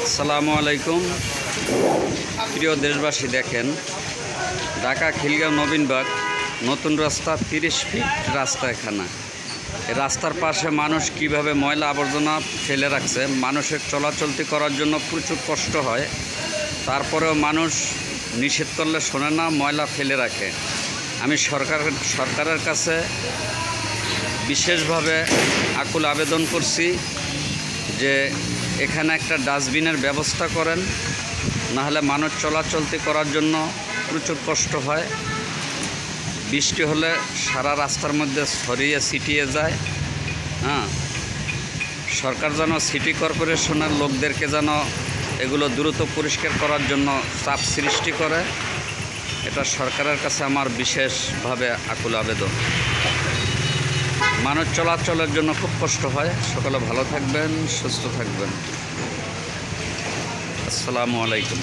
আসসালামু আলাইকুম প্রিয় দেশবাসী। দেখেন, ঢাকা খিলগাঁও নবীনবাগ নতুন রাস্তা 30 ফিট রাস্তা। এখানে এই রাস্তার পাশে মানুষ কিভাবে ময়লা আবর্জনা ফেলে রাখছে। মানুষের চলাচলতি করার জন্য প্রচুর কষ্ট হয়, তারপরেও মানুষ নিষেধ করলে শোনে না, ময়লা ফেলে রাখে। আমি সরকারের কাছে বিশেষভাবে আকুল আবেদন করছি যে এখানে একটা ডাস্টবিনের ব্যবস্থা করেন, নাহলে মানুষ চলাচলতি করার জন্য প্রচুর কষ্ট হয়। বৃষ্টি হলে সারা রাস্তার মধ্যে ছড়িয়ে ছিটিয়ে যায়। সরকার যেন সিটি কর্পোরেশনের লোকদেরকে যেন এগুলো দ্রুত পরিষ্কার করার জন্য চাপ সৃষ্টি করে। এটা সরকারের কাছে আমার বিশেষভাবে আকুল আবেদন। মানুষ চলাচলের জন্য খুব কষ্ট হয়। সকলে ভালো থাকবেন, সুস্থ থাকবেন। আসসালামু আলাইকুম।